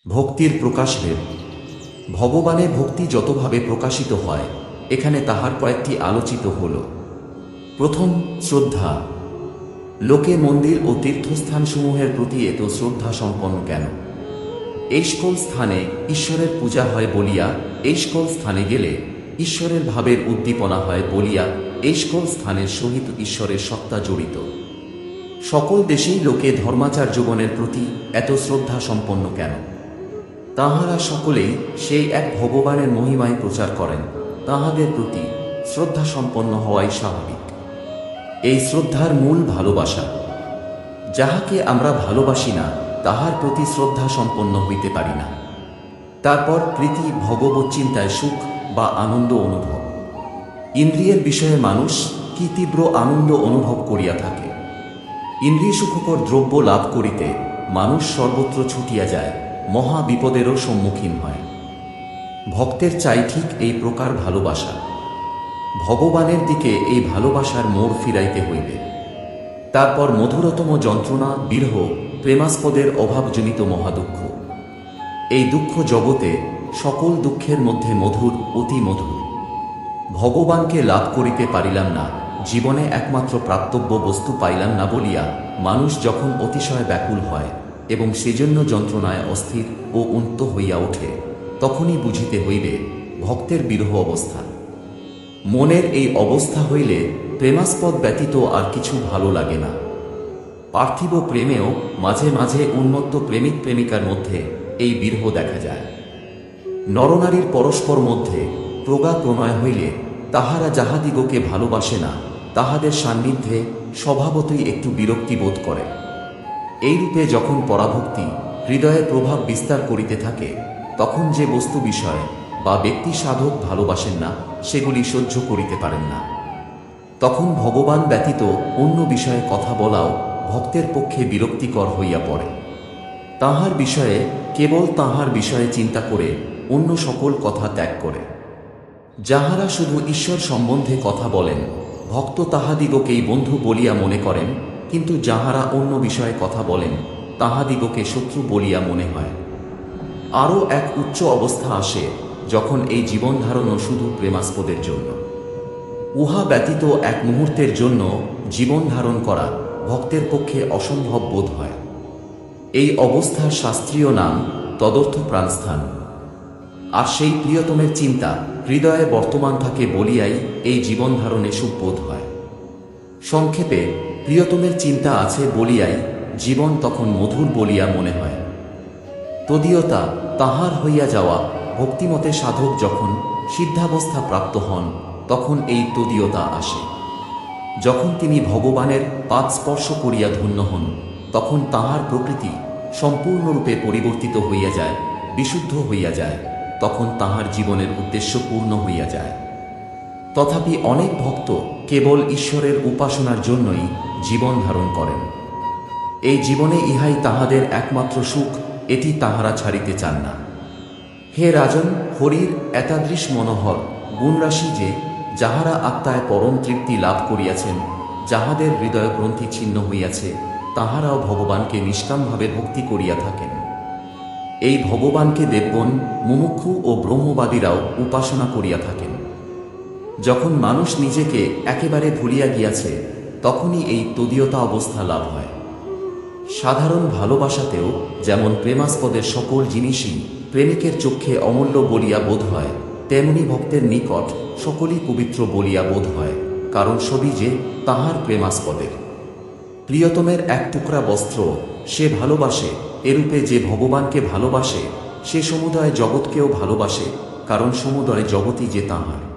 ভক্তির প্রকাশভেদ। ভগবানে ভক্তি যতভাবে প্রকাশিত হয়, এখানে তাহার কয়েকটি আলোচিত হল। প্রথম, শ্রদ্ধা। লোকে মন্দির ও তীর্থস্থানসমূহের প্রতি এত শ্রদ্ধা সম্পন্ন কেন? এই সকল স্থানে ঈশ্বরের পূজা হয় বলিয়া, এই সকল স্থানে গেলে ঈশ্বরের ভাবের উদ্দীপনা হয় বলিয়া, এই সকল স্থানের সহিত ঈশ্বরের সত্তা জড়িত। সকল দেশেই লোকে ধর্মাচার্যগণের প্রতি এত শ্রদ্ধা সম্পন্ন কেন? তাঁহারা সকলেই সেই এক ভগবানের মহিমায় প্রচার করেন, তাঁহাদের প্রতি শ্রদ্ধা সম্পন্ন হওয়াই স্বাভাবিক। এই শ্রদ্ধার মূল ভালোবাসা। যাহাকে আমরা ভালোবাসি না, তাহার প্রতি শ্রদ্ধা সম্পন্ন হইতে পারি না। তারপর প্রীতি, ভগবৎ চিন্তায় সুখ বা আনন্দ অনুভব। ইন্দ্রিয়ের বিষয়ে মানুষ কি তীব্র আনন্দ অনুভব করিয়া থাকে। ইন্দ্রিয় সুখকর দ্রব্য লাভ করিতে মানুষ সর্বত্র ছুটিয়া যায়, মহা বিপদেরও সম্মুখীন হয়। ভক্তের চাই ঠিক এই প্রকার ভালোবাসা। ভগবানের দিকে এই ভালোবাসার মোড় ফিরাইতে হইবে। তারপর মধুরতম যন্ত্রণা বিরহ, প্রেমাস্পদের অভাবজনিত মহাদুঃখ। এই দুঃখ জগতে সকল দুঃখের মধ্যে মধুর, অতি মধুর। ভগবানকে লাভ করিতে পারিলাম না, জীবনে একমাত্র প্রাপ্তব্য বস্তু পাইলাম না বলিয়া মানুষ যখন অতিশয় ব্যাকুল হয় এবং সেজন্য যন্ত্রণায় অস্থির ও উন্নত হইয়া ওঠে, তখনই বুঝিতে হইবে ভক্তের বিরহ অবস্থা। মনের এই অবস্থা হইলে প্রেমাস্পদ ব্যতীত আর কিছু ভালো লাগে না। পার্থিব প্রেমেও মাঝে মাঝে উন্মত্ত প্রেমিক প্রেমিকার মধ্যে এই বিরহ দেখা যায়। নরনারীর পরস্পর মধ্যে প্রগা প্রণয় হইলে তাহারা যাহাদিগকে ভালোবাসে না, তাহাদের সান্নিধ্যে স্বভাবতই একটু বিরক্তি বোধ করে। এইরূপে যখন পরাভক্তি হৃদয়ে প্রভাব বিস্তার করিতে থাকে, তখন যে বস্তু বিষয় বা ব্যক্তি সাধক ভালোবাসেন না, সেগুলি সহ্য করিতে পারেন না। তখন ভগবান ব্যতীত অন্য বিষয়ে কথা বলাও ভক্তের পক্ষে বিরক্তিকর হইয়া পড়ে। তাহার বিষয়ে কেবল তাহার বিষয়ে চিন্তা করে অন্য সকল কথা ত্যাগ করে। যাহারা শুধু ঈশ্বর সম্বন্ধে কথা বলেন, ভক্ত তাহাদিগকেই বন্ধু বলিয়া মনে করেন, কিন্তু যাহারা অন্য বিষয়ে কথা বলেন, তাহাদিগকে শত্রু বলিয়া মনে হয়। আরও এক উচ্চ অবস্থা আসে যখন এই জীবন ধারণও শুধু প্রেমাস্পদের জন্য। উহা ব্যতীত এক মুহূর্তের জন্য জীবন ধারণ করা ভক্তের পক্ষে অসম্ভব বোধ হয়। এই অবস্থার শাস্ত্রীয় নাম তদর্থ প্রাণস্থান। আর সেই প্রিয়তমের চিন্তা হৃদয়ে বর্তমান থাকে বলিয়াই এই জীবন ধারণে সুখ বোধ হয়। সংক্ষেপে, প্রিয়তমের চিন্তা আছে বলিয়াই জীবন তখন মধুর বলিয়া মনে হয়। তদীয়তা তাহার হইয়া যাওয়া ভক্তিমতে সাধক যখন সিদ্ধাবস্থা প্রাপ্ত হন, তখন এই তদীয়তা আসে। যখন তিনি ভগবানের পাদ স্পর্শ করিয়া ধন্য হন, তখন তাহার প্রকৃতি সম্পূর্ণরূপে পরিবর্তিত হইয়া যায়, বিশুদ্ধ হইয়া যায়। তখন তাহার জীবনের উদ্দেশ্য পূর্ণ হইয়া যায়। তথাপি অনেক ভক্ত কেবল ঈশ্বরের উপাসনার জন্যই জীবন ধারণ করেন। এই জীবনে ইহাই তাহাদের একমাত্র সুখ, এটি তাহারা ছাড়িতে চান না। হে রাজন, হরির এতাদৃশ মনোহর গুণরাশি যে, যাহারা আত্মায় পরম তৃপ্তি লাভ করিয়াছেন, যাহাদের হৃদয় গ্রন্থি ছিন্ন হইয়াছে, তাহারাও ভগবানকে নিষ্কামভাবে ভক্তি করিয়া থাকেন। এই ভগবানকে দেবগণ, মুমুক্ষু ও ব্রহ্মবাদীরাও উপাসনা করিয়া থাকেন। যখন মানুষ নিজেকে একেবারে ভুলিয়া গিয়াছে, তখনই এই তদীয়তা অবস্থা লাভ হয়। সাধারণ ভালোবাসাতেও যেমন প্রেমাস্পদের সকল জিনিসই প্রেমিকের চক্ষে অমূল্য বলিয়া বোধ হয়, তেমনি ভক্তের নিকট সকলই পবিত্র বলিয়া বোধ হয়, কারণ সবই যে তাহার প্রেমাস্পদের। প্রিয়তমের এক টুকরা বস্ত্র সে ভালোবাসে, এরূপে যে ভগবানকে ভালোবাসে সে সমুদয় জগৎকেও ভালোবাসে, কারণ সমুদয় জগৎই যে তাহার।